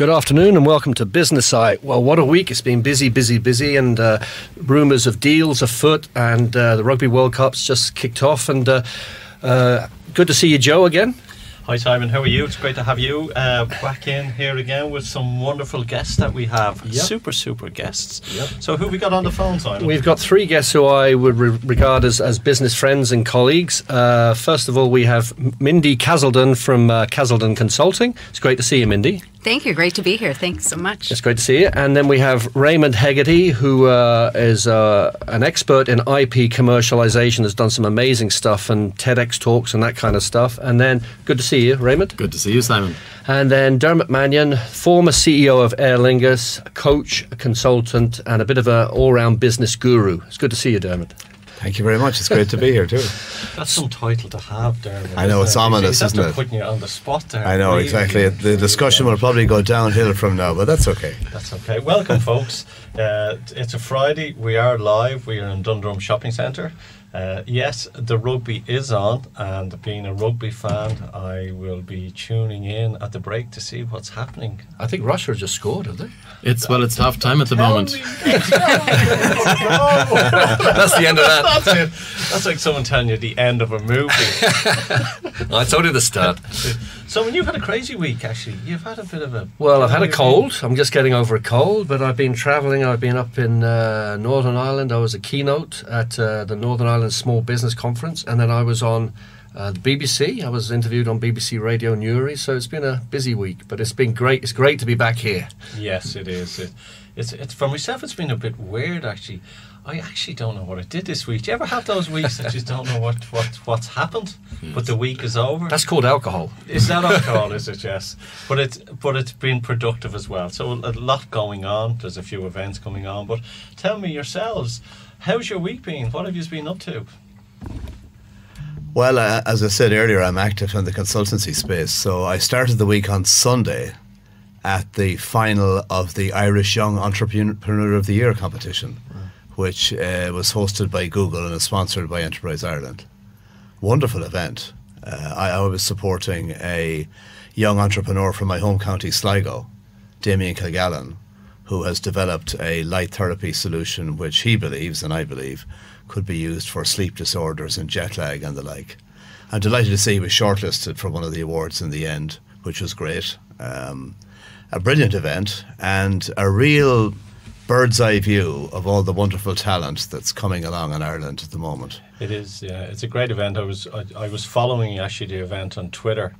Good afternoon and welcome to Business Site. Well, what a week. It's been busy, and rumours of deals afoot, and the Rugby World Cup's just kicked off, and good to see you, Joe, again. Hi Simon, how are you? It's great to have you back in here again with some wonderful guests that we have. Yep. Super guests. Yep. So who we got on the phone, Simon? We've got three guests who I would regard as business friends and colleagues. First of all, we have Mindi Caselden from Caselden Consulting. It's great to see you, Mindi. Thank you. Great to be here. Thanks so much. It's great to see you. And then we have Raymond Hegarty, who is an expert in IP commercialization, has done some amazing stuff and TEDx talks and that kind of stuff. And then, good to see you, Raymond. Good to see you, Simon. And then Dermot Mannion, former CEO of Lingus, a coach, a consultant, and a bit of an all-round business guru. It's good to see you, Dermot. Thank you very much. It's great to be here too. That's some title to have, Dermot. I know, it's ominous, isn't it? Putting you on the spot there. I know, really, exactly. The discussion will probably go downhill from now, but that's okay. That's okay. Welcome, folks. It's a Friday. We are live. We are in Dundrum Shopping Centre. Yes, the rugby is on, and being a rugby fan, I will be tuning in at the break to see what's happening. I think Russia just scored, have they? It's half time at the moment. That's the end of that. That's it. That's like someone telling you the end of a movie. It's only the start. So when you've had a crazy week, actually, you've had a bit of a... Well, I've had a cold. I'm just getting over a cold, but I've been travelling. I've been up in Northern Ireland. I was a keynote at the Northern Ireland Small Business Conference, and then I was on the BBC. I was interviewed on BBC Radio Newry, so it's been a busy week, but it's been great. It's great to be back here. Yes, it is. It's for myself, it's been a bit weird, actually. I actually don't know what I did this week. Do you ever have those weeks that you just don't know what's happened, but the week is over? That's called alcohol. Is that alcohol, is it? Yes. But it's been productive as well. So a lot going on. There's a few events coming on. But tell me yourselves, how's your week been? What have you been up to? Well, as I said earlier, I'm active in the consultancy space. So I started the week on Sunday at the final of the Irish Young Entrepreneur of the Year competition, which was hosted by Google and is sponsored by Enterprise Ireland. Wonderful event. I was supporting a young entrepreneur from my home county, Sligo, Damien Kilgallen, who has developed a light therapy solution which he believes, and I believe, could be used for sleep disorders and jet lag and the like. I'm delighted to see he was shortlisted for one of the awards in the end, which was great. A brilliant event and a real bird's eye view of all the wonderful talent that's coming along in Ireland at the moment. It is, yeah. It's a great event. I was following actually the event on Twitter,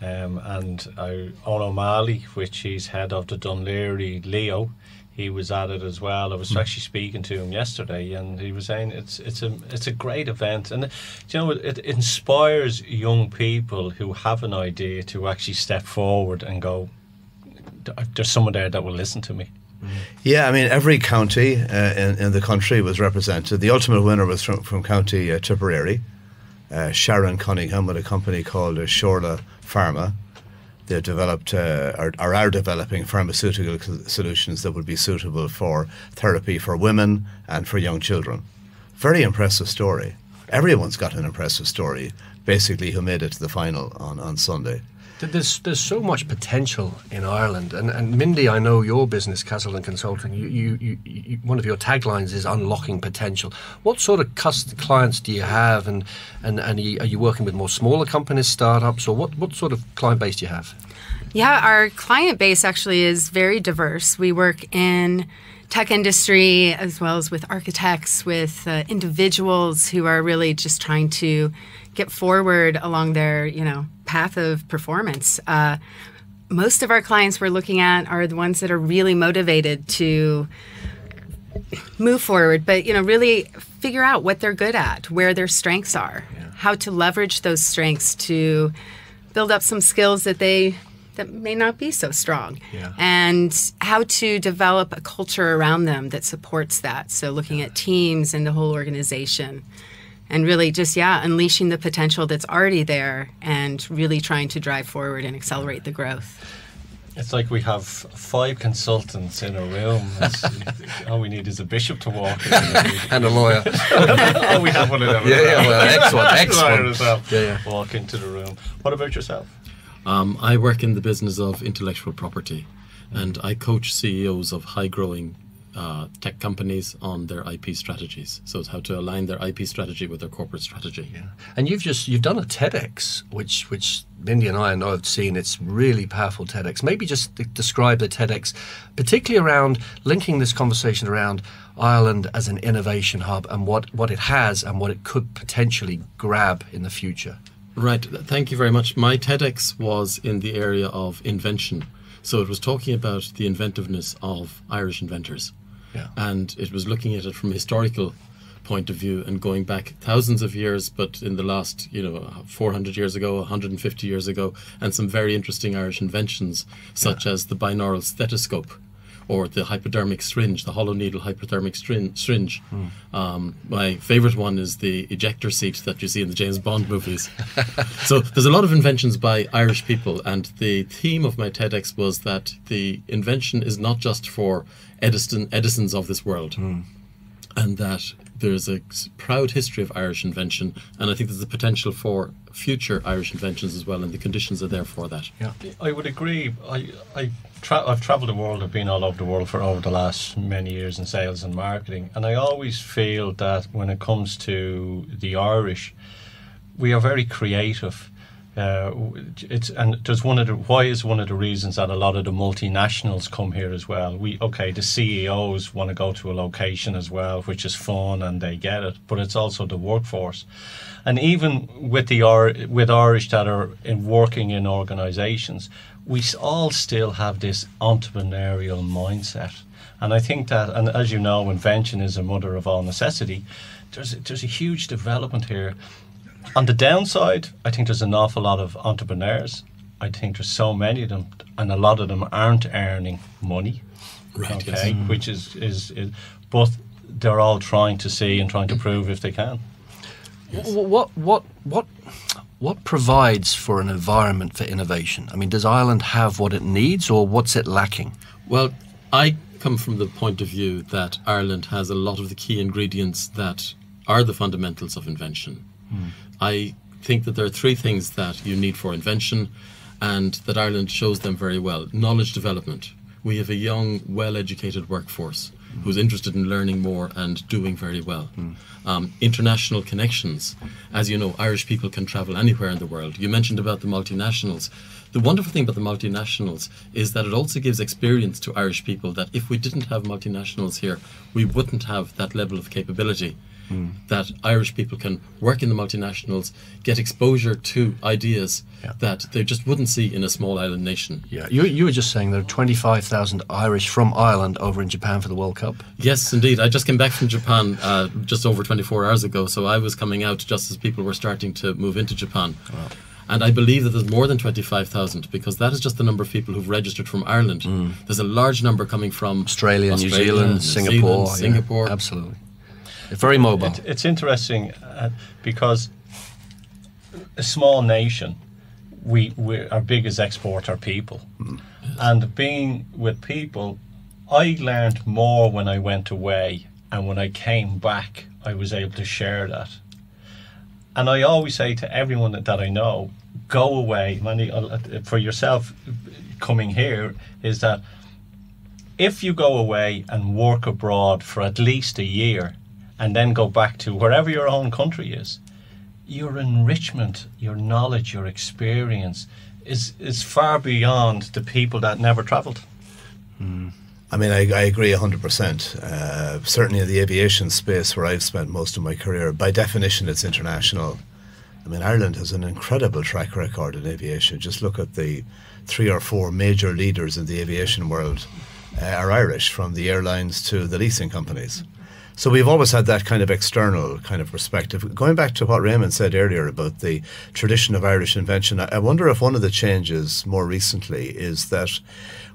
and Owen O'Malley, which he's head of the Dunleary Leo, he was at it as well. I was actually speaking to him yesterday, and he was saying it's a great event, and you know it inspires young people who have an idea to actually step forward and go, there's someone there that will listen to me. Yeah, I mean, every county in the country was represented. The ultimate winner was from County Tipperary, Sharon Cunningham, with a company called Shorla Pharma. They've developed or are developing pharmaceutical solutions that would be suitable for therapy for women and for young children. Very impressive story. Everyone's got an impressive story, basically, who made it to the final on Sunday. There's so much potential in Ireland, and Mindi, I know your business, Caselden Consulting. You one of your taglines is unlocking potential. What sort of clients do you have, and are you working with more smaller companies, startups, or what sort of client base do you have? Yeah, our client base actually is very diverse. We work in tech industry as well as with architects, with individuals who are really just trying to get forward along their, path of performance. Most of our clients we're looking at are the ones that are really motivated to move forward, but really figure out what they're good at, where their strengths are, how to leverage those strengths to build up some skills that may not be so strong, and how to develop a culture around them that supports that. So looking at teams and the whole organization, and really just, unleashing the potential that's already there and really trying to drive forward and accelerate the growth. It's like we have 5 consultants in a room. All we need is a bishop to walk in. And a lawyer. Oh, we have one of them. Excellent. Walk into the room. What about yourself? I work in the business of intellectual property. and I coach CEOs of high-growing tech companies on their IP strategies. So it's how to align their IP strategy with their corporate strategy. Yeah. And you've done a TEDx, which Mindi and I know have seen. It's really powerful TEDx. Maybe just describe the TEDx, particularly around linking this conversation around Ireland as an innovation hub and what it has and what it could potentially grab in the future. Right. Thank you very much. My TEDx was in the area of invention. So it was talking about the inventiveness of Irish inventors. Yeah. And it was looking at it from a historical point of view and going back thousands of years, but in the last, 400 years ago, 150 years ago, and some very interesting Irish inventions, such as the binaural stethoscope or the hypodermic syringe, the hollow needle hypodermic syringe. My favourite one is the ejector seat that you see in the James Bond movies. So there's a lot of inventions by Irish people, and the theme of my TEDx was that the invention is not just for Edisons of this world, and that there's a proud history of Irish invention, and I think there's the potential for future Irish inventions as well, and the conditions are there for that. Yeah, I would agree. I've travelled the world. I've been all over the world for over the last many years in sales and marketing, and I always feel that when it comes to the Irish, we are very creative. Why is one of the reasons that a lot of the multinationals come here as well. The CEOs want to go to a location as well, which is fun and they get it, but it's also the workforce. And even with Irish that are working in organisations, we all still have this entrepreneurial mindset. And I think that, and as you know, invention is a mother of all necessity. There's a huge development here. On the downside, I think there's an awful lot of entrepreneurs. I think there's so many of them, and a lot of them aren't earning money. Right. Okay, Yes. which is, but they're all trying to see and trying to prove if they can. Yes. What provides for an environment for innovation? I mean, does Ireland have what it needs, or what's it lacking? Well, I come from the point of view that Ireland has a lot of the key ingredients that are the fundamentals of invention. I think that there are three things that you need for invention, and that Ireland shows them very well. Knowledge development. We have a young, well-educated workforce who's interested in learning more and doing very well. International connections. As you know, Irish people can travel anywhere in the world. You mentioned about the multinationals. The wonderful thing about the multinationals is that it also gives experience to Irish people that if we didn't have multinationals here, we wouldn't have that level of capability. That Irish people can work in the multinationals, get exposure to ideas that they just wouldn't see in a small island nation. Yeah, you were just saying there are 25,000 Irish from Ireland over in Japan for the World Cup. Yes, indeed. I just came back from Japan just over 24 hours ago, so I was coming out just as people were starting to move into Japan. Wow. And I believe that there's more than 25,000, because that is just the number of people who've registered from Ireland. There's a large number coming from Australia, New Zealand, Singapore. Absolutely. It's very mobile. It's interesting because a small nation, our biggest export are people. Yes. And being with people, I learned more when I went away, and when I came back, I was able to share that. And I always say to everyone that I know, go away. For yourself coming here, is that if you go away and work abroad for at least a year, and then go back to wherever your own country is, your enrichment, your knowledge, your experience is far beyond the people that never travelled. I mean, I agree 100%. Certainly in the aviation space, where I've spent most of my career, by definition it's international. I mean, Ireland has an incredible track record in aviation. Just look at the 3 or 4 major leaders in the aviation world are Irish, from the airlines to the leasing companies. So we've always had that kind of external kind of perspective. Going back to what Raymond said earlier about the tradition of Irish invention, I wonder if one of the changes more recently is that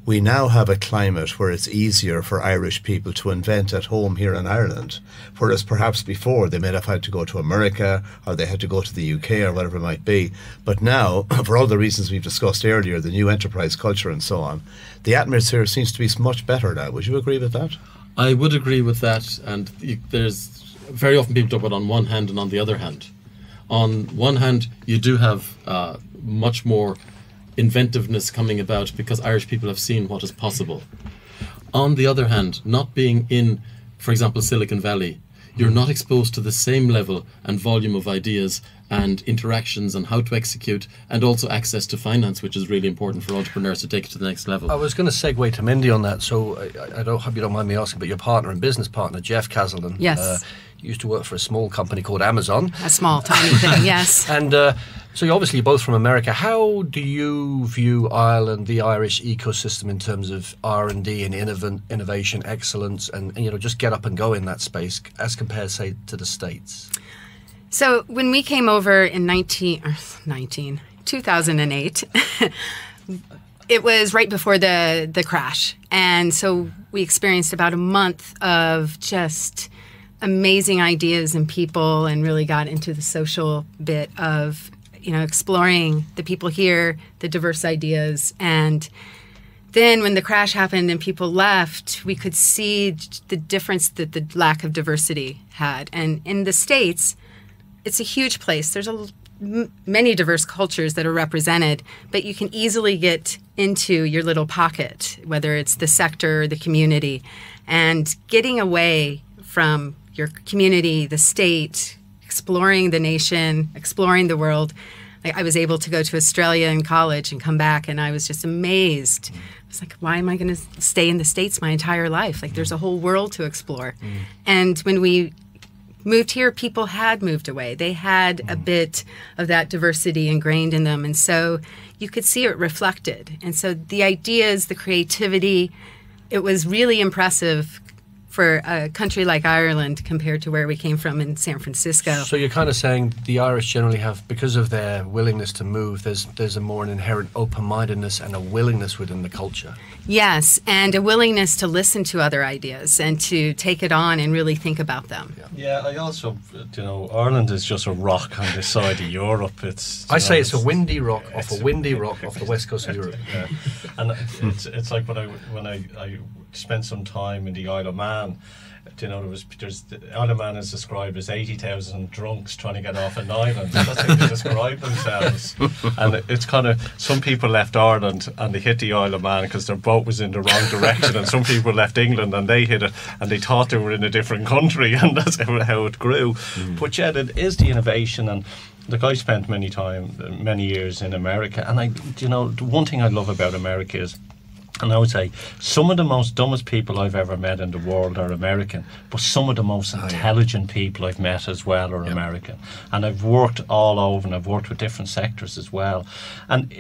we now have a climate where it's easier for Irish people to invent at home here in Ireland, whereas perhaps before they may have had to go to America, or they had to go to the UK, or whatever it might be. But now, for all the reasons we've discussed earlier, the new enterprise culture and so on, the atmosphere seems to be much better now. Would you agree with that? I would agree with that, and there's very often people talk about on one hand and on the other hand. On one hand, you do have much more inventiveness coming about because Irish people have seen what is possible. On the other hand, not being in, for example, Silicon Valley, you're not exposed to the same level and volume of ideas and interactions and how to execute, and also access to finance, which is really important for entrepreneurs to take it to the next level. I was going to segue to Mindi on that, so I don't hope you don't mind me asking, but your partner and business partner, Jeff Caselden, Yes. Used to work for a small company called Amazon. A small, tiny thing, yes. And so you're obviously both from America. How do you view Ireland, the Irish ecosystem, in terms of R&D and innovation, excellence, and just get up and go in that space as compared, say, to the States? So when we came over in 2008, it was right before the crash. And so we experienced about a month of just amazing ideas and people, and really got into the social bit of, exploring the people here, the diverse ideas. And then when the crash happened and people left, we could see the difference that the lack of diversity had. And in the States, it's a huge place. There's many diverse cultures that are represented, but you can easily get into your little pocket, whether it's the sector or the community. And getting away from your community, the state, exploring the nation, exploring the world. I was able to go to Australia in college and come back, and I was just amazed. I was like, why am I going to stay in the States my entire life? Like, there's a whole world to explore. And when we moved here, people had moved away. They had a bit of that diversity ingrained in them. And so you could see it reflected. And so the ideas, the creativity, it was really impressive for a country like Ireland compared to where we came from in San Francisco. So you're kind of saying the Irish generally have, because of their willingness to move, there's a more an inherent open-mindedness and a willingness within the culture. Yes, and a willingness to listen to other ideas and to take it on and really think about them. Yeah, I also, Ireland is just a rock on this side of Europe. It's it's a windy rock off the west coast of Europe. Yeah. And it's like when I spent some time in the Isle of Man. There's the Isle of Man is described as 80,000 drunks trying to get off an island. That's how they describe themselves. And it's kind of, some people left Ireland and they hit the Isle of Man because their boat was in the wrong direction, and some people left England and they hit it and they thought they were in a different country, and that's how it grew. But yet it is the innovation. And look, I spent many years in America, and the one thing I love about America is, and I would say, some of the most dumbest people I've ever met in the world are American, but some of the most intelligent people I've met as well are American. And I've worked all over, and I've worked with different sectors as well. And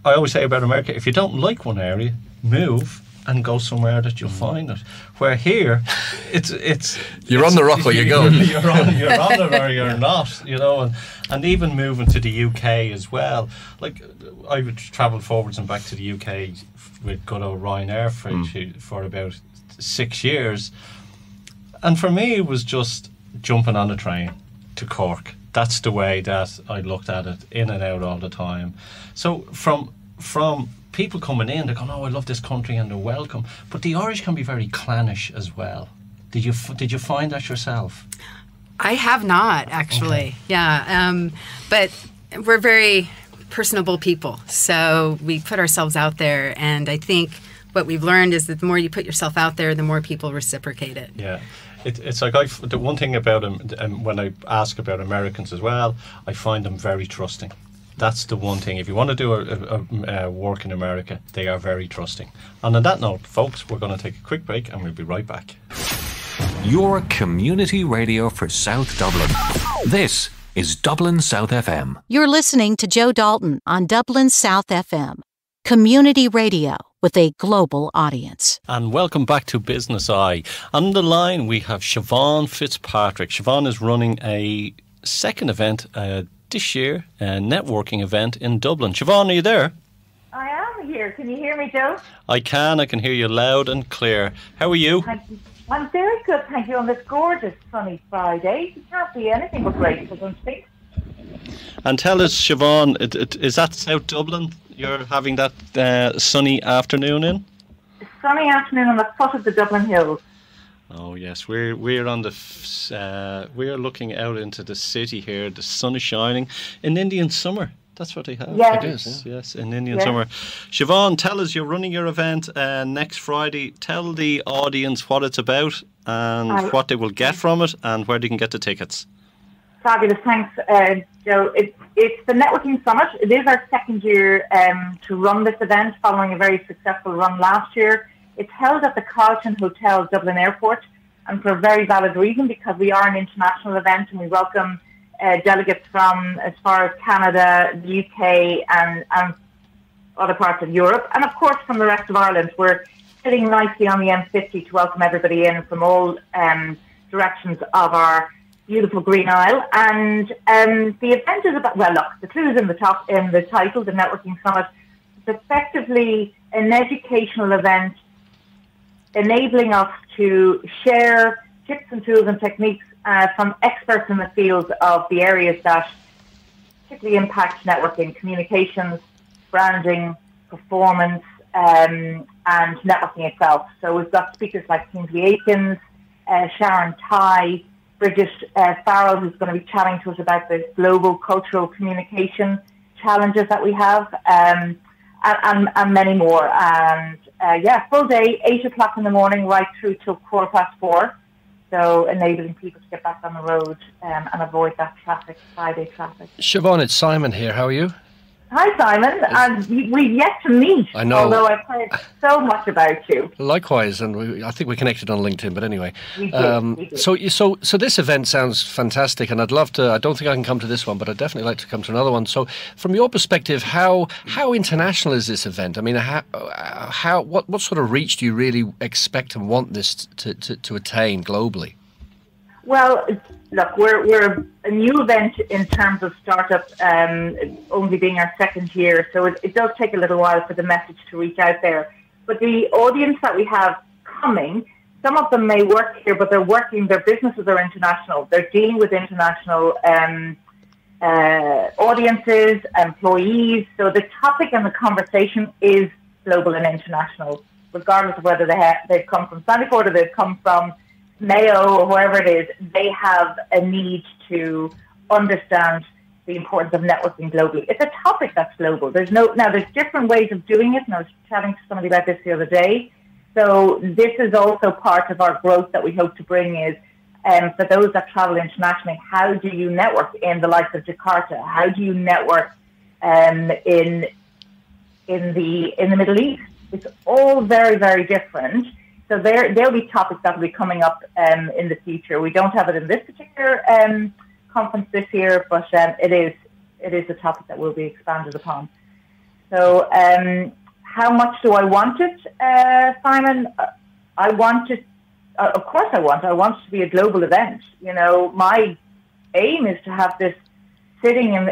I always say about America, if you don't like one area, move and go somewhere that you'll find it. Where here, it's you're on the rock or you go. You're on it or you're not, and even moving to the UK as well. Like, I would travel forwards and back to the UK with good old Ryanair for about 6 years, and for me it was just jumping on a train to Cork. That's the way that I looked at it, in and out all the time. So from people coming in, they're going, oh, I love this country, and they're welcome. But the Irish can be very clannish as well. Did you find that yourself? I have not, actually. Okay. Yeah, but we're very personable people, so we put ourselves out there, and I think what we've learned is that the more you put yourself out there, the more people reciprocate it. Yeah. It's like the one thing about them, when I ask about Americans as well, I find them very trusting. That's the one thing. If you want to do a work in America, they are very trusting. And on that note, folks, we're going to take a quick break and we'll be right back. Your community radio for South Dublin. This is Dublin South FM. You're listening to Joe Dalton on Dublin South FM. Community radio with a global audience. And welcome back to Business Eye. On the line, we have Siobhan Fitzpatrick. Siobhan is running a second event this year, a networking event in Dublin. Siobhan, are you there? I am here. Can you hear me, Joe? I can hear you loud and clear. How are you? I'm very good, thank you, on this gorgeous sunny Friday. It can't be anything but great, I don't think. And tell us, Siobhan, is that South Dublin you're having that sunny afternoon in? Sunny afternoon on the foot of the Dublin Hills. Oh yes, we're on the we're looking out into the city here. The sun is shining in Indian summer. That's what they have. Yes. It is, Yes, in Indian summer. Siobhan, tell us, you're running your event next Friday. Tell the audience what it's about and what they will get from it and where they can get the tickets. Fabulous. Thanks, Joe. It's the Networking Summit. It is our second year to run this event following a very successful run last year. It's held at the Carlton Hotel, Dublin Airport, and for a very valid reason, because we are an international event and we welcome delegates from as far as Canada, the UK and other parts of Europe, and of course from the rest of Ireland. We're sitting nicely on the M50 to welcome everybody in from all directions of our beautiful Green Isle. And the event is about, well, look, the clue is in the title, the Networking Summit. It's effectively an educational event enabling us to share tips and tools and techniques from experts in the fields of the areas that particularly impact networking, communications, branding, performance, and networking itself. So we've got speakers like Kingsley Aikens, Sharon Tighe, Bridget Farrell, who's going to be chatting to us about the global cultural communication challenges that we have, and many more. And full day, 8 o'clock in the morning, right through till 4:15. So enabling people to get back on the road and avoid that Friday traffic. Siobhan, it's Simon here. How are you? Hi, Simon. We've yet to meet. I know. Although I've heard so much about you. Likewise, and I think we connected on LinkedIn. But anyway, We did. So this event sounds fantastic, and I'd love to. I don't think I can come to this one, but I'd definitely like to come to another one. So, from your perspective, how international is this event? I mean, what sort of reach do you really expect and want this to attain globally? Well, look, we're a new event in terms of startup, only being our second year, so it does take a little while for the message to reach out there. But the audience that we have coming, some of them may work here, but their businesses are international. They're dealing with international audiences, employees. So the topic and the conversation is global and international, regardless of whether they've come from Sandyford or they've come from Mayo or wherever it is. They have a need to understand the importance of networking globally. It's a topic that's global. There's different ways of doing it, and I was chatting to somebody about this the other day. So this is also part of our growth that we hope to bring is for those that travel internationally, how do you network in the likes of Jakarta? How do you network in the Middle East? It's all very, very different. So there'll be topics that will be coming up in the future. We don't have it in this particular conference this year, but it is a topic that will be expanded upon. So how much do I want it, Simon? I want it. Of course, I want it to be a global event. You know, my aim is to have this sitting in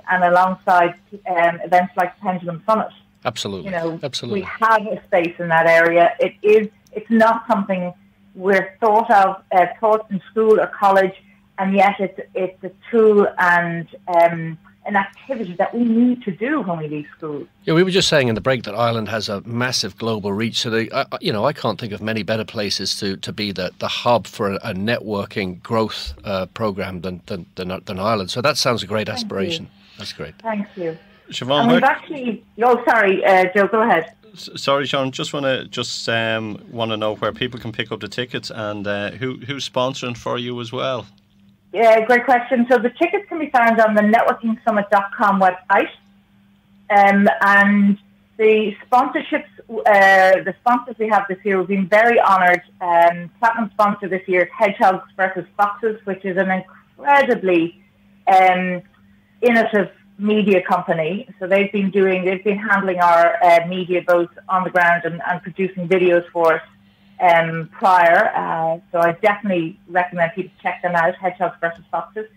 and alongside events like Pendulum Summit. Absolutely. You know, absolutely. We have a space in that area. It's not something we're taught in school or college, and yet it's a tool and an activity that we need to do when we leave school. Yeah, we were just saying in the break that Ireland has a massive global reach. So, I can't think of many better places to be the hub for a networking growth program than Ireland. So that sounds a great aspiration. That's great. Thank you. Siobhan, and we've actually... Oh, sorry, Joe, go ahead. Sorry, Sean. Just want to know where people can pick up the tickets and who's sponsoring for you as well. Yeah, great question. So the tickets can be found on the networkingsummit.com website, and the sponsorships, the sponsors we have this year, we've been very honoured. Platinum sponsor this year is Hedgehogs versus Foxes, which is an incredibly innovative media company. So they've been handling our media both on the ground and producing videos for us prior. So I definitely recommend people check them out, Hedgehogs versus Foxes.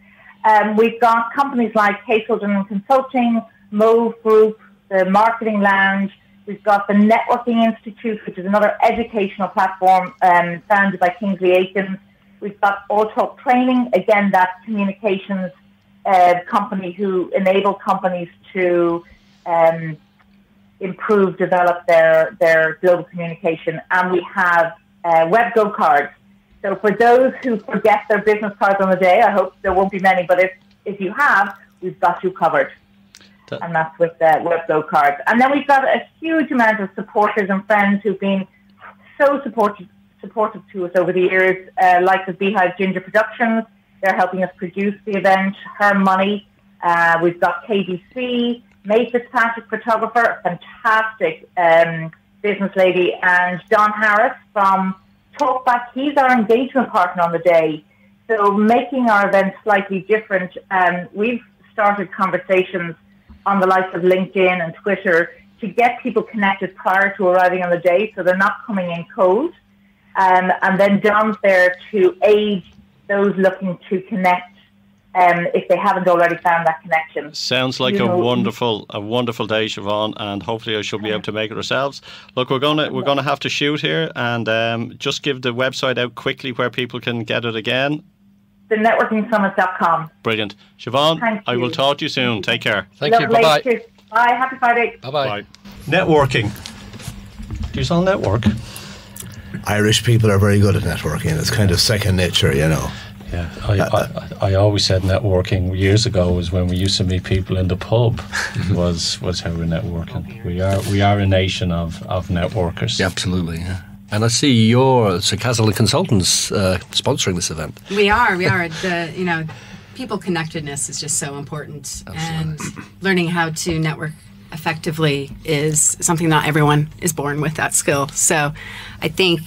We've got companies like Caselden Consulting, Move Group, the Marketing Lounge. We've got the Networking Institute, which is another educational platform founded by Kingsley Aikens. We've got All Talk Training, again, that communications company who enable companies to develop their global communication. And we have WebGo cards. So for those who forget their business cards on the day, I hope there won't be many, but if you have, we've got you covered. and that's with Webflow cards. And then we've got a huge amount of supporters and friends who've been so supportive to us over the years, like the Beehive Ginger Productions. They're helping us produce the event. Her Money. We've got KBC, May Fitzpatrick photographer, fantastic business lady, and Don Harris from Talkback. He's our engagement partner on the day. So making our event slightly different, we've started conversations on the likes of LinkedIn and Twitter to get people connected prior to arriving on the day, so they're not coming in cold. And then Don's there to aid those looking to connect if they haven't already found that connection. Sounds like a wonderful day, Siobhan, and hopefully I shall be able to make it ourselves. Look, we're gonna have to shoot here, and just give the website out quickly where people can get it again. thenetworkingsummit.com. Brilliant. Siobhan, I will talk to you soon. Take care. Thank you. Bye-bye. Cheers. Bye. Happy Friday. Bye-bye. Bye. Networking. Do you all network? Irish people are very good at networking. It's kind of second nature, you know. Yeah, I always said networking years ago was when we used to meet people in the pub. was how we're networking. We are a nation of networkers. Yeah, absolutely. Yeah. And I see you're Sir Caselden Consultants sponsoring this event. We are. People connectedness is just so important, and learning how to network effectively is something not everyone is born with that skill. So, I think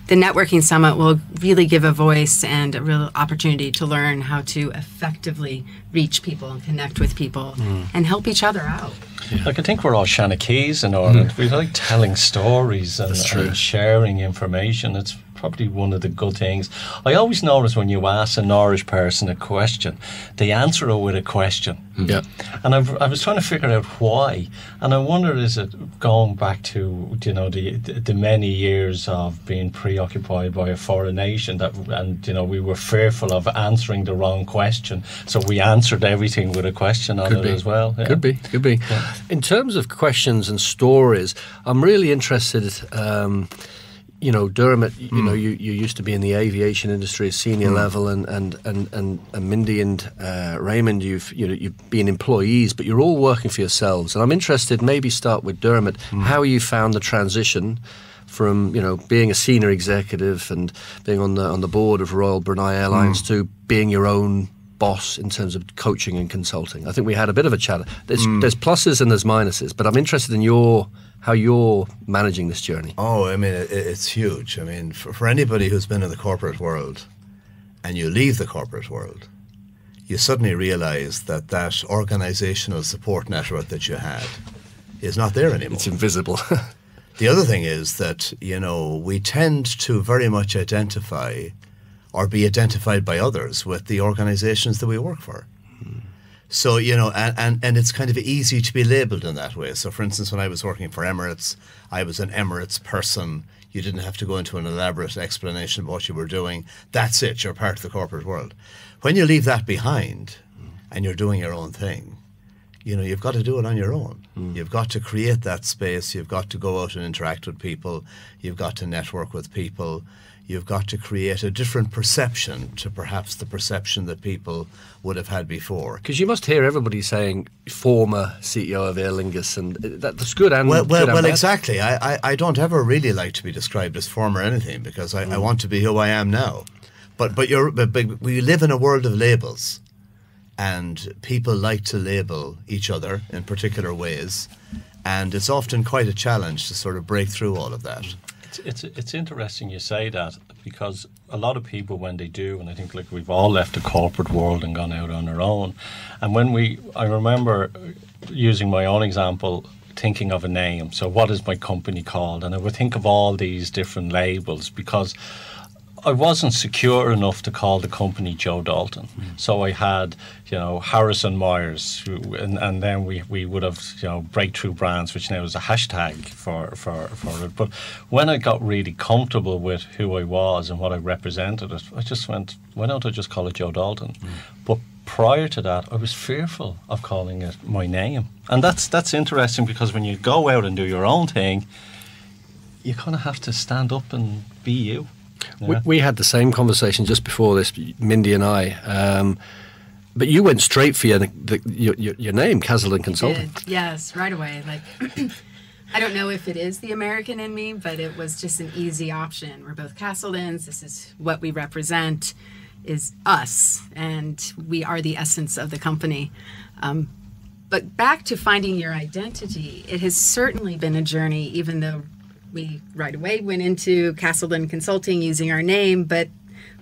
the Networking Summit will really give a voice and a real opportunity to learn how to effectively reach people and connect with people and help each other out. Yeah. Like, I think we're all Shanakees in Ireland. We like telling stories and sharing information. It's probably one of the good things. I always notice when you ask an Irish person a question, they answer it with a question. Yeah. And I was trying to figure out why. And I wonder, is it going back to, the many years of being preoccupied by a foreign nation and we were fearful of answering the wrong question. So we answered everything with a question on it as well. Yeah. Could be. Yeah. In terms of questions and stories, I'm really interested. Dermot, you used to be in the aviation industry, senior level, and Mindi and Raymond, you've been employees, but you're all working for yourselves. And I'm interested, maybe start with Dermot, how you found the transition from being a senior executive and being on the board of Royal Brunei Airlines to being your own boss in terms of coaching and consulting. I think we had a bit of a chat. There's pluses and there's minuses, but I'm interested in how you're managing this journey. Oh, I mean, it's huge. I mean, for anybody who's been in the corporate world and you leave the corporate world, you suddenly realize that organizational support network that you had is not there anymore. It's invisible. The other thing is that, we tend to very much identify or be identified by others with the organizations that we work for. So, and it's kind of easy to be labelled in that way. So, for instance, when I was working for Emirates, I was an Emirates person. You didn't have to go into an elaborate explanation of what you were doing. That's it. You're part of the corporate world. When you leave that behind and you're doing your own thing, you've got to do it on your own. You've got to create that space. You've got to go out and interact with people. You've got to network with people. You've got to create a different perception to perhaps the perception that people would have had before. Because you must hear everybody saying former CEO of Aer Lingus, and that's good and well, good and bad. Exactly. I don't ever really like to be described as former anything because I want to be who I am now. But we live in a world of labels, and people like to label each other in particular ways, and it's often quite a challenge to sort of break through all of that. It's interesting you say that, because a lot of people, when they do, and I think we've all left the corporate world and gone out on our own, and I remember using my own example, thinking of a name. So what is my company called? And I would think of all these different labels because I wasn't secure enough to call the company Joe Dalton. So I had, Harrison Myers, and then we would have, Breakthrough Brands, which now is a hashtag for it. But when I got really comfortable with who I was and what I represented, I just went, why don't I just call it Joe Dalton? But prior to that, I was fearful of calling it my name. And that's interesting, because when you go out and do your own thing, you kind of have to stand up and be you. Yeah. We had the same conversation just before this, Mindi and I. But you went straight for your name, Caselden Consulting. Yes, right away. Like, I don't know if it is the American in me, but it was just an easy option. We're both Caseldens. This is what we represent, is us, and we are the essence of the company. But back to finding your identity, it has certainly been a journey, even though we right away went into Caselden Consulting using our name, but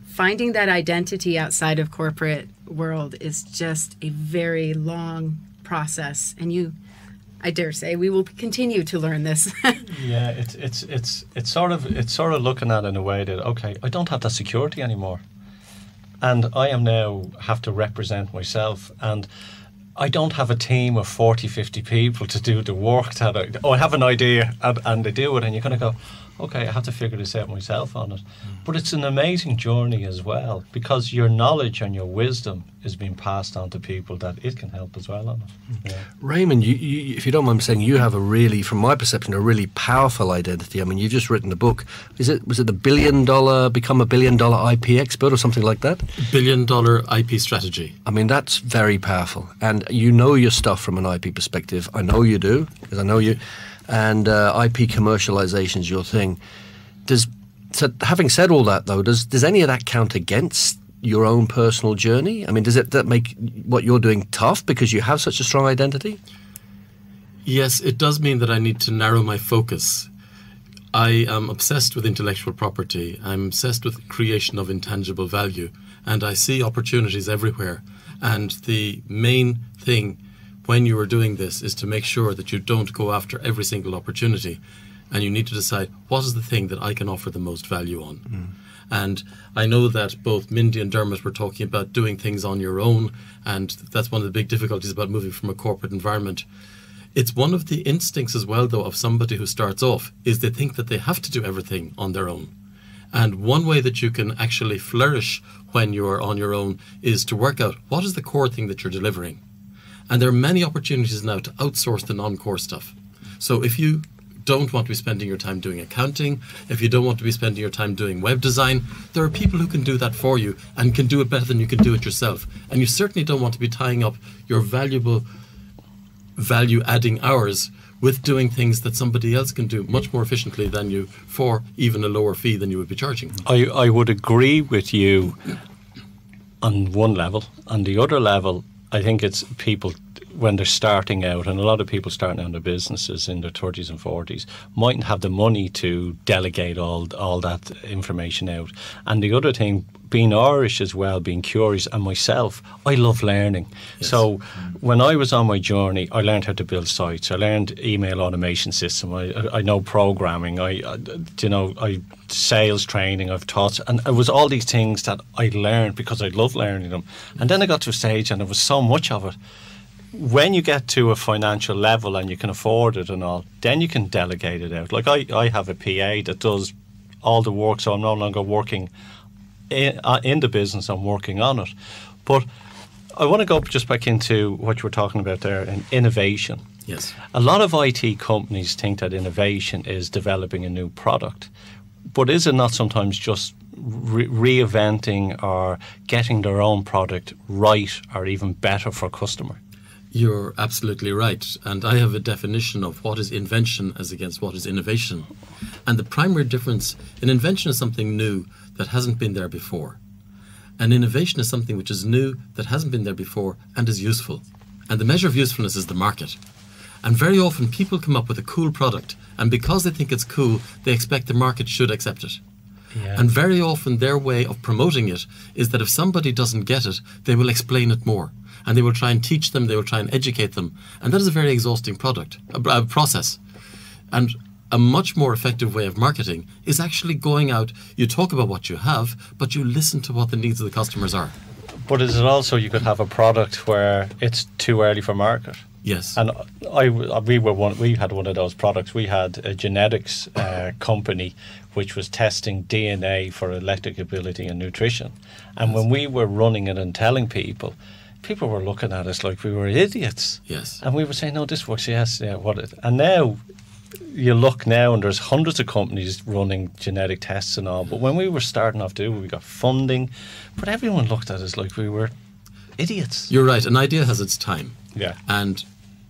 finding that identity outside of corporate world is just a very long process, and I dare say we will continue to learn this. Yeah, it's sort of looking at it in a way that, okay, I don't have that security anymore, and I am now have to represent myself, and I don't have a team of 40, 50 people to do the work that I have an idea and they do it, and you're going to go, okay, I have to figure this out myself on it. But it's an amazing journey as well, because your knowledge and your wisdom is being passed on to people that it can help as well on it. Yeah. Raymond, you, if you don't mind me saying, you have a really, from my perception, a really powerful identity. I mean, you've just written a book. Was it the Become a $1 Billion IP Expert or something like that? $1 billion IP strategy. I mean, that's very powerful. And you know your stuff from an IP perspective. I know you do, because I know you. And IP commercialization is your thing. So having said all that, though, does any of that count against your own personal journey? I mean, does that make what you're doing tough because you have such a strong identity? Yes, it does mean that I need to narrow my focus. I am obsessed with intellectual property. I'm obsessed with creation of intangible value, and I see opportunities everywhere. And the main thing when you are doing this is to make sure that you don't go after every single opportunity, and you need to decide what is the thing that I can offer the most value on. And I know that both Mindi and Dermot were talking about doing things on your own, and that's one of the big difficulties about moving from a corporate environment. It's one of the instincts as well, though, of somebody who starts off, is they think that they have to do everything on their own. And one way that you can actually flourish when you're on your own is to work out what is the core thing that you're delivering. And there are many opportunities now to outsource the non-core stuff. So if you don't want to be spending your time doing accounting, if you don't want to be spending your time doing web design, there are people who can do that for you and can do it better than you can do it yourself. And you certainly don't want to be tying up your valuable value-adding hours with doing things that somebody else can do much more efficiently than you for even a lower fee than you would be charging. I would agree with you on one level. On the other level, I think it's people when they're starting out, and a lot of people starting out their businesses in their 30s and 40s mightn't have the money to delegate all that information out. And the other thing, being Irish as well, being curious, and myself, I love learning. Yes. So when I was on my journey, I learned how to build sites. I learned email automation system. I know programming. I sales training. I've taught, and it was all these things that I learned because I love learning them. And then I got to a stage, and there was so much of it. When you get to a financial level and you can afford it and all, then you can delegate it out. Like I have a PA that does all the work, so I'm no longer working in the business, I'm working on it. But I want to go just back into what you were talking about there, in innovation. Yes. A lot of IT companies think that innovation is developing a new product. But is it not sometimes just reinventing or getting their own product right or even better for customer? You're absolutely right. And I have a definition of what is invention as against what is innovation. And the primary difference, an invention is something new that hasn't been there before. And innovation is something which is new that hasn't been there before and is useful. And the measure of usefulness is the market. And very often people come up with a cool product, and because they think it's cool, they expect the market should accept it. Yeah. And very often their way of promoting it is that if somebody doesn't get it, they will explain it more. And they will try and teach them, they will try and educate them. And that is a very exhausting process. And a much more effective way of marketing is actually going out, you talk about what you have, but you listen to what the needs of the customers are. But is it also you could have a product where it's too early for market? Yes. And we had one of those products. We had a genetics company which was testing DNA for electric ability and nutrition. And when we were running it and telling people were looking at us like we were idiots. Yes. And we were saying, no, this works, yes, yeah, what it. And now, you look now and there's hundreds of companies running genetic tests and all. But when we were starting off we got funding, but everyone looked at us like we were idiots. You're right. An idea has its time. Yeah. And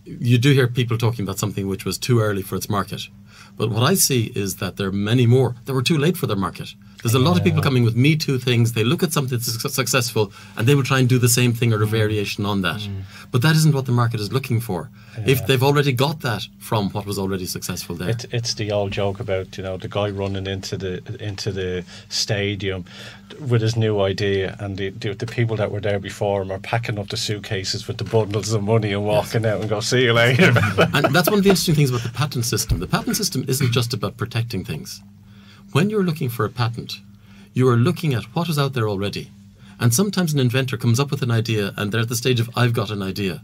you do hear people talking about something which was too early for its market. But what I see is that there are many more that were too late for their market. There's a lot of people coming with Me Too things. They look at something that's successful and they will try and do the same thing or a variation on that. But that isn't what the market is looking for. If they've already got that from what was already successful there. It's the old joke about, the guy running into the stadium with his new idea, and the people that were there before him are packing up the suitcases with the bundles of money and walking out and go, see you later. And that's one of the interesting things about the patent system. The patent system isn't just about protecting things. When you're looking for a patent, you are looking at what is out there already. And sometimes an inventor comes up with an idea and they're at the stage of, I've got an idea.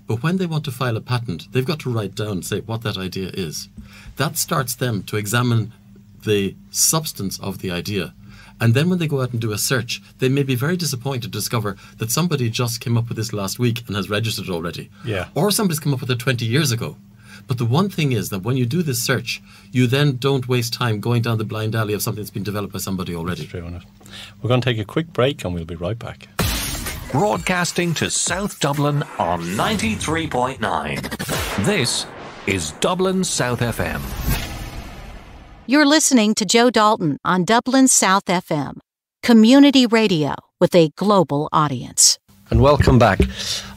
But when they want to file a patent, they've got to write down, say, what that idea is. That starts them to examine the substance of the idea. And then when they go out and do a search, they may be very disappointed to discover that somebody just came up with this last week and has registered it already. Yeah. Or somebody's come up with it 20 years ago. But the one thing is that when you do this search, you then don't waste time going down the blind alley of something that's been developed by somebody already. That's true, isn't it? We're going to take a quick break and we'll be right back. Broadcasting to South Dublin on 93.9. This is Dublin South FM. You're listening to Joe Dalton on Dublin South FM, community radio with a global audience. And welcome back.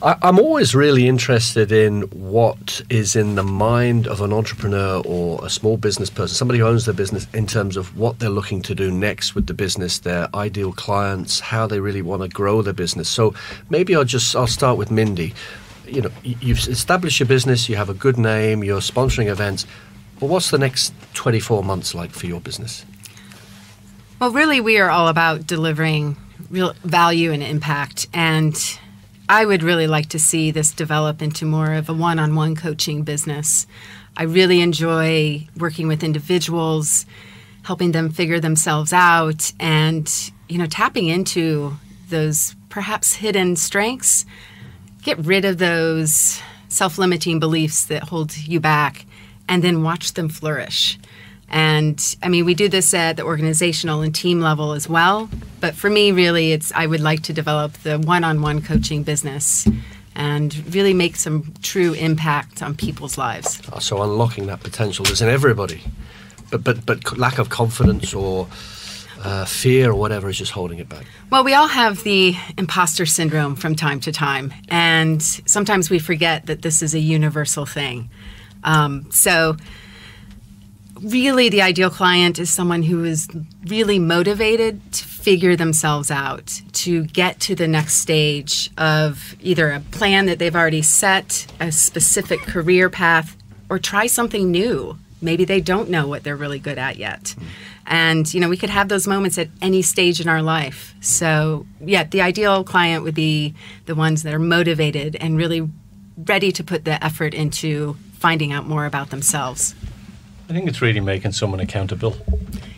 I'm always really interested in what is in the mind of an entrepreneur or a small business person, somebody who owns their business, in terms of what they're looking to do next with the business, their ideal clients, how they really want to grow their business. So maybe I'll start with Mindi. You've established your business, you have a good name, you're sponsoring events. But what's the next 24 months like for your business? Well, really, we are all about delivering real value and impact. And I would really like to see this develop into more of a one-on-one coaching business. I really enjoy working with individuals, helping them figure themselves out, and, tapping into those perhaps hidden strengths. Get rid of those self-limiting beliefs that hold you back, and then watch them flourish. And we do this at the organizational and team level as well. But for me, really, I would like to develop the one-on-one coaching business and really make some true impact on people's lives. So unlocking that potential is in everybody, but lack of confidence or fear or whatever is just holding it back. Well, we all have the imposter syndrome from time to time, and sometimes we forget that this is a universal thing. So really, the ideal client is someone who is really motivated to figure themselves out, to get to the next stage of either a plan that they've already set, a specific career path, or try something new. Maybe they don't know what they're really good at yet. And, we could have those moments at any stage in our life. So, yeah, the ideal client would be the ones that are motivated and really ready to put the effort into finding out more about themselves. I think it's really making someone accountable.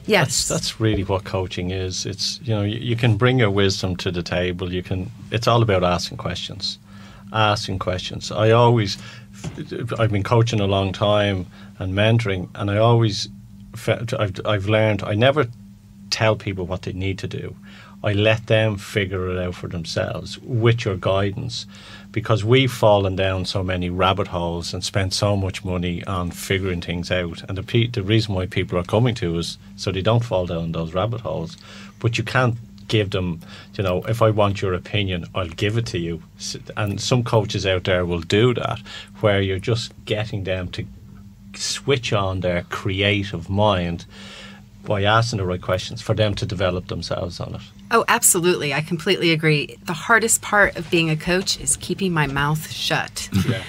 Yes. That's really what coaching is. It's, you can bring your wisdom to the table. It's all about asking questions. I've been coaching a long time and mentoring, and I've learned I never tell people what they need to do. I let them figure it out for themselves with your guidance, because we've fallen down so many rabbit holes and spent so much money on figuring things out. And the reason why people are coming to us so they don't fall down those rabbit holes. But you can't give them, if I want your opinion, I'll give it to you. And some coaches out there will do that, where you're just getting them to switch on their creative mind by asking the right questions for them to develop themselves on it. Oh, absolutely. I completely agree. The hardest part of being a coach is keeping my mouth shut. Yeah.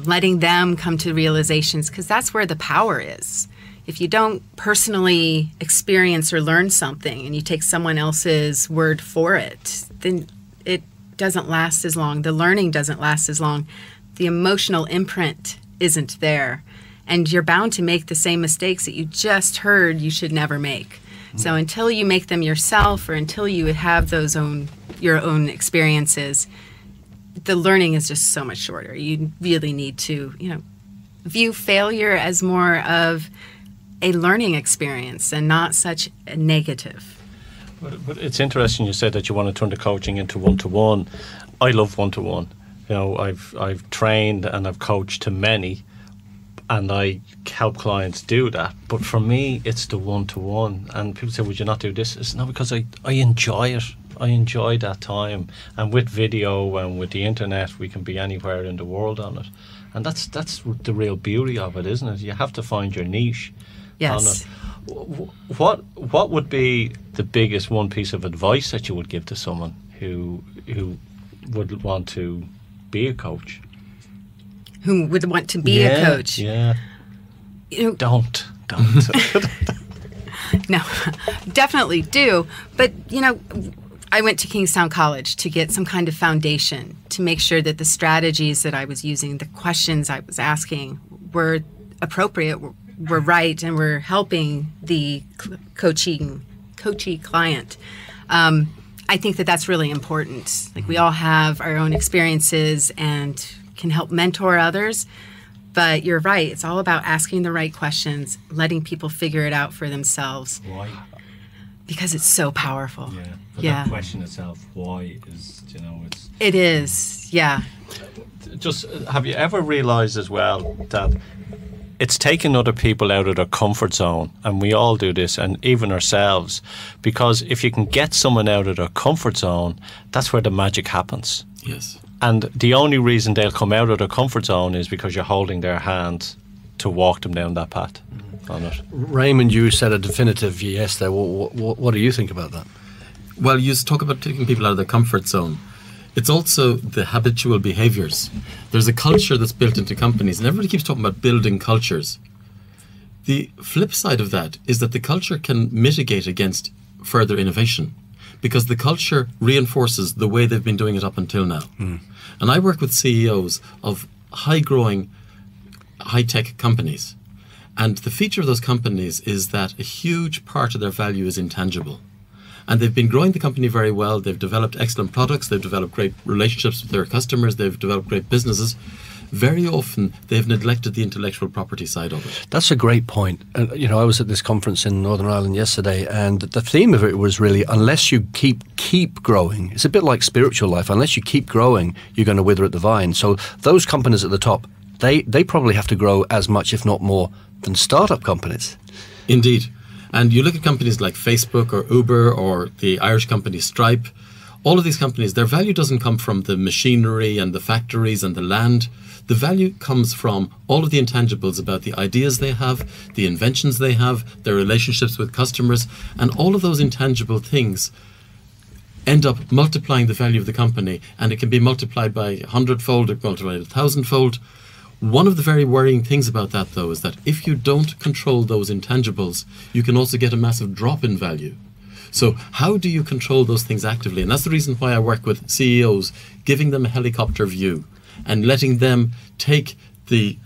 Letting them come to realizations, because that's where the power is. If you don't personally experience or learn something and you take someone else's word for it, then it doesn't last as long. The learning doesn't last as long. The emotional imprint isn't there. And you're bound to make the same mistakes that you just heard you should never make. So until you make them yourself, or until you have your own experiences, the learning is just so much shorter. You really need to, view failure as more of a learning experience and not such a negative. But it's interesting you said that you want to turn the coaching into one-to-one. I love one-to-one. You know, I've trained and I've coached to many, and I help clients do that. But for me, it's the one-to-one. And people say, would you not do this? It's not, because I enjoy it. I enjoy that time. And with video and with the internet, we can be anywhere in the world on it. And that's the real beauty of it, isn't it? You have to find your niche. Yes. What would be the biggest one piece of advice that you would give to someone who would want to be a coach? Who would want to be a coach? Yeah. You know, Don't. No, definitely do. But, you know, I went to Kingstown College to get some kind of foundation to make sure that the strategies that I was using, the questions I was asking were appropriate, were right, and were helping the coachee client. I think that that's really important. Like, we all have our own experiences and can help mentor others. But you're right. It's all about asking the right questions, letting people figure it out for themselves. Why? Because it's so powerful. Yeah. But Yeah. that question itself, why, is, you know, it's... It is, yeah. Just, have you ever realised as well that it's taking other people out of their comfort zone, and we all do this, and even ourselves, because if you can get someone out of their comfort zone, that's where the magic happens. Yes. And the only reason they'll come out of their comfort zone is because you're holding their hand to walk them down that path on it. Raymond, you said a definitive yes there. What do you think about that? Well, you talk about taking people out of their comfort zone. It's also the habitual behaviours. There's a culture that's built into companies, and everybody keeps talking about building cultures. The flip side of that is that the culture can mitigate against further innovation, because the culture reinforces the way they've been doing it up until now. And I work with CEOs of high-growing, high-tech companies. And the feature of those companies is that a huge part of their value is intangible. And they've been growing the company very well. They've developed excellent products. They've developed great relationships with their customers. They've developed great businesses. Very often, they've neglected the intellectual property side of it. That's a great point. You know, I was at this conference in Northern Ireland yesterday, and the theme of it was really, unless you keep growing, it's a bit like spiritual life. Unless you keep growing, you're going to wither at the vine. So those companies at the top, they probably have to grow as much, if not more, than startup companies. Indeed. And you look at companies like Facebook or Uber or the Irish company Stripe, all of these companies, their value doesn't come from the machinery and the factories and the land. The value comes from all of the intangibles about the ideas they have, the inventions they have, their relationships with customers, and all of those intangible things end up multiplying the value of the company, and it can be multiplied by 100-fold, it multiplied 1,000-fold. One of the very worrying things about that, though, is that if you don't control those intangibles, you can also get a massive drop in value. So how do you control those things actively? And that's the reason why I work with CEOs, giving them a helicopter view and letting them take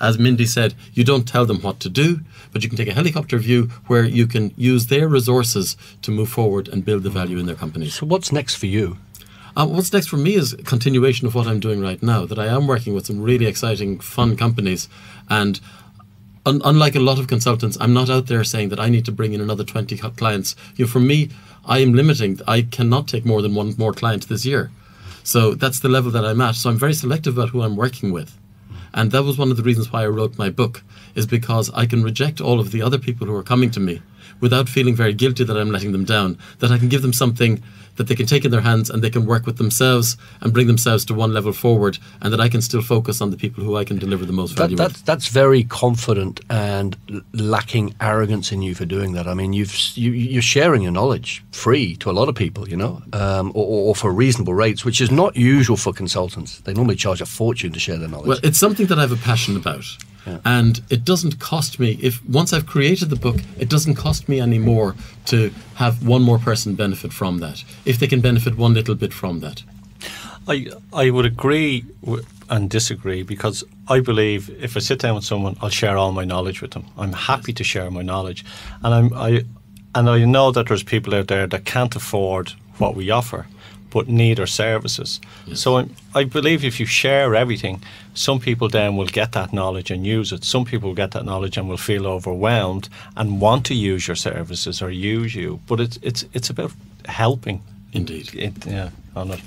as Mindi said, you don't tell them what to do, but you can take a helicopter view where you can use their resources to move forward and build the value in their companies. So what's next for you? What's next for me is a continuation of what I'm doing right now, that I am working with some really exciting, fun companies. And unlike a lot of consultants, I'm not out there saying that I need to bring in another 20 clients. You know, for me, I am limiting. I cannot take more than one more client this year. So that's the level that I'm at. So I'm very selective about who I'm working with. And that was one of the reasons why I wrote my book, is because I can reject all of the other people who are coming to me without feeling very guilty that I'm letting them down, that I can give them something that they can take in their hands and they can work with themselves and bring themselves to one level forward, and that I can still focus on the people who I can deliver the most value with. That's very confident and lacking arrogance in you for doing that. I mean, you're sharing your knowledge free to a lot of people, you know, or for reasonable rates, which is not usual for consultants. They normally charge a fortune to share their knowledge. Well, it's something that I have a passion about. Yeah. And it doesn't cost me, once I've created the book, it doesn't cost me any more to have one more person benefit from that, if they can benefit one little bit from that. I would agree and disagree, because I believe if I sit down with someone, I'll share all my knowledge with them. I'm happy to share my knowledge, and I know that there's people out there that can't afford what we offer, but need our services. Yes. So I believe if you share everything, some people then will get that knowledge and use it. Some people will get that knowledge and will feel overwhelmed and want to use your services or use you. But it's about helping. Indeed. On it.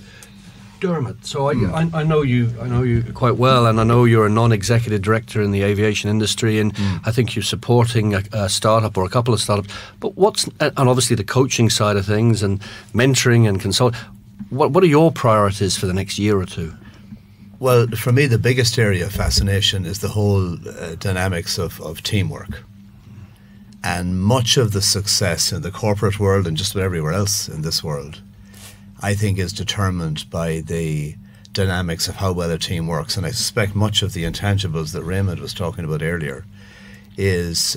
Dermot, so I know you quite well, and I know you're a non-executive director in the aviation industry, and I think you're supporting a startup or a couple of startups. But and obviously the coaching side of things and mentoring and consult. What are your priorities for the next year or two? Well, for me, the biggest area of fascination is the whole dynamics of teamwork. And much of the success in the corporate world and just about everywhere else in this world, I think, is determined by the dynamics of how well a team works. And I suspect much of the intangibles that Raymond was talking about earlier is,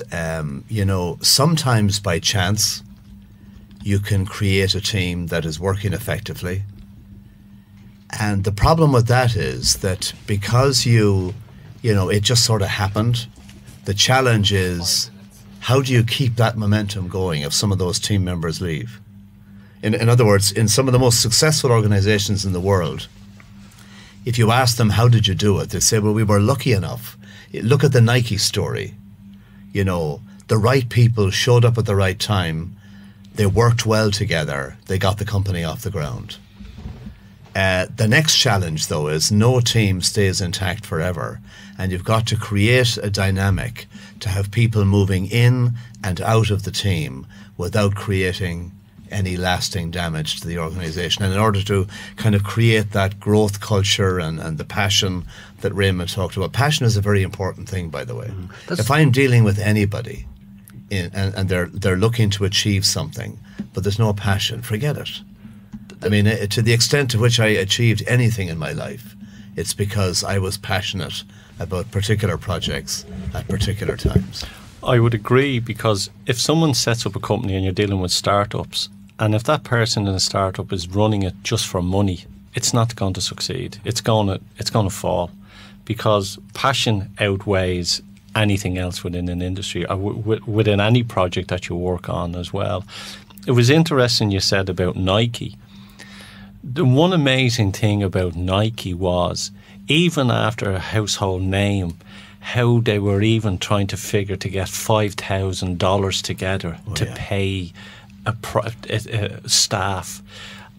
sometimes by chance, you can create a team that is working effectively. And the problem with that is that because it just sort of happened, the challenge is, how do you keep that momentum going if some of those team members leave? In other words, in some of the most successful organizations in the world, if you ask them, how did you do it? They say, well, we were lucky enough. Look at the Nike story. The right people showed up at the right time. They worked well together. They got the company off the ground. The next challenge, though, is no team stays intact forever. And you've got to create a dynamic to have people moving in and out of the team without creating any lasting damage to the organization. And in order to kind of create that growth culture and the passion that Raymond talked about, passion is a very important thing, by the way. If I'm dealing with anybody and they're looking to achieve something, but there's no passion, forget it. I mean, to the extent to which I achieved anything in my life, it's because I was passionate about particular projects at particular times. I would agree, because if someone sets up a company and you're dealing with startups, and if that person in a startup is running it just for money, it's not going to succeed. It's going to fall, because passion outweighs anything else within an industry or within any project that you work on as well. It was interesting you said about Nike. The one amazing thing about Nike was, even after a household name, how they were even trying to figure to get $5,000 together to pay a staff.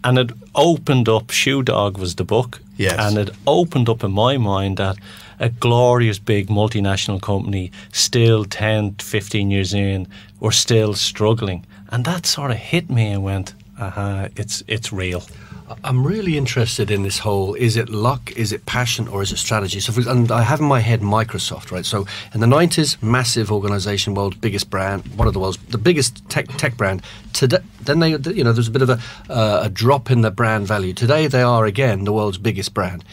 And it opened up, Shoe Dog was the book, and it opened up in my mind that a glorious big multinational company, still 10, 15 years in, were still struggling. And that sort of hit me and went, it's real. I'm really interested in this whole, is it luck, is it passion, or is it strategy? So, and I have in my head Microsoft, right? So in the 90s, massive organization, world's biggest brand, one of the biggest tech brand. Today, then there's a bit of a drop in the brand value. Today they are again the world's biggest brand.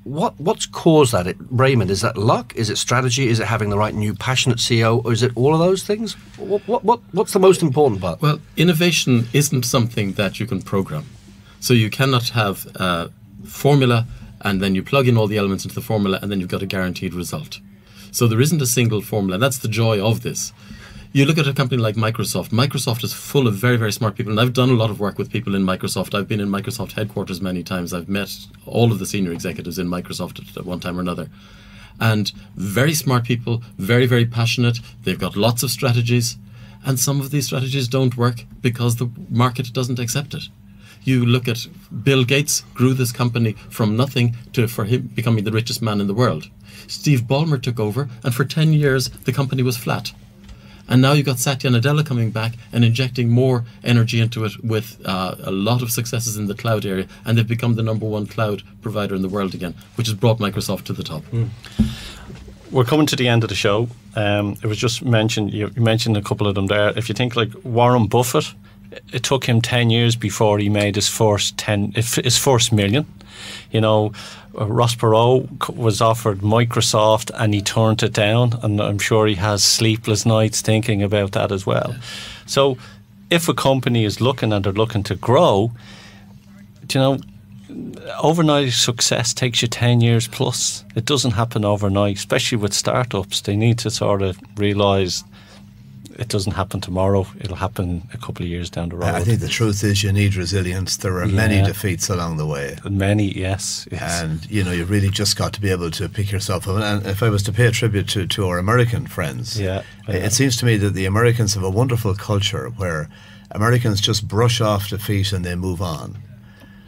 What's caused that? Raymond, is that luck? Is it strategy? Is it having the right new passionate CEO? Or is it all of those things? What's the most important part? Well, innovation isn't something that you can program. So you cannot have a formula and then you plug in all the elements into the formula and then you've got a guaranteed result. So there isn't a single formula, and that's the joy of this. You look at a company like Microsoft. Microsoft is full of very, very smart people, and I've done a lot of work with people in Microsoft. I've been in Microsoft headquarters many times. I've met all of the senior executives in Microsoft at one time or another. And very smart people, very, very passionate. They've got lots of strategies, and some of these strategies don't work because the market doesn't accept it. You look at Bill Gates grew this company from nothing for him becoming the richest man in the world. Steve Ballmer took over, and for 10 years the company was flat. And now you've got Satya Nadella coming back and injecting more energy into it with a lot of successes in the cloud area, and they've become the #1 cloud provider in the world again, which has brought Microsoft to the top. We're coming to the end of the show. It was just mentioned, you mentioned a couple of them there. If you think like Warren Buffett, it took him 10 years before he made his first million. Ross Perot was offered Microsoft and he turned it down, and I'm sure he has sleepless nights thinking about that as well. So if a company is looking and they're looking to grow, overnight success takes you 10 years plus. It doesn't happen overnight, especially with startups. They need to sort of realise it doesn't happen tomorrow. It'll happen a couple of years down the road. I think the truth is you need resilience. There are many defeats along the way. Many, yes. And, you've really just got to be able to pick yourself up. And if I was to pay a tribute to our American friends, it seems to me that the Americans have a wonderful culture where Americans just brush off defeat and they move on.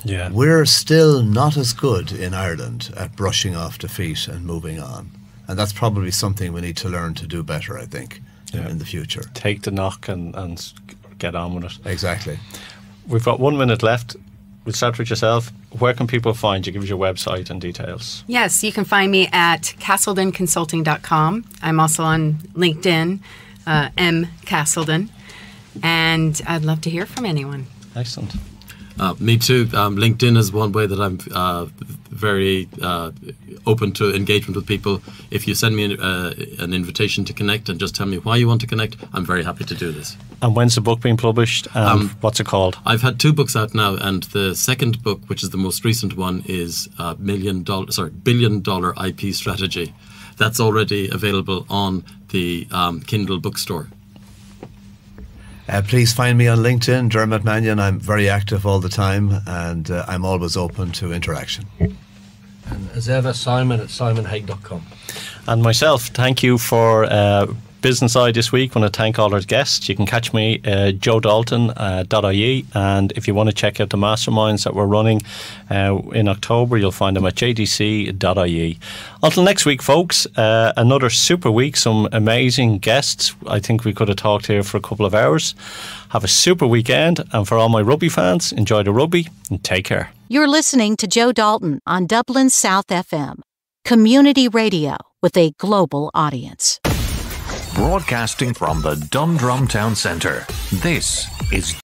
Yeah. We're still not as good in Ireland at brushing off defeat and moving on. And that's probably something we need to learn to do better, I think, in the future. Take the knock and get on with it. Exactly. We've got 1 minute left. We'll start with yourself. Where can people find you? Give us your website and details. Yes, you can find me at caseldenconsulting.com. I'm also on LinkedIn, M. Caselden. And I'd love to hear from anyone. Excellent. Me too. LinkedIn is one way that I'm very open to engagement with people. If you send me an invitation to connect and just tell me why you want to connect, I'm very happy to do this. And when's the book being published? And what's it called? I've had 2 books out now, and the second book, which is the most recent one, is $1 billion IP Strategy. That's already available on the Kindle bookstore. Please find me on LinkedIn, Dermot Mannion. I'm very active all the time, and I'm always open to interaction. And as ever, Simon at simonhaigh.com. And myself, thank you for Business Eye this week. I want to thank all our guests. You can catch me Joe Dalton.ie, and if you want to check out the masterminds that we're running in October, you'll find them at jdc.ie. Until next week, folks, another super week, some amazing guests. I think we could have talked here for a couple of hours. Have a super weekend, and for all my rugby fans, enjoy the rugby and take care. You're listening to Joe Dalton on Dublin South FM, community radio with a global audience. Broadcasting from the Dundrum Town Centre, this is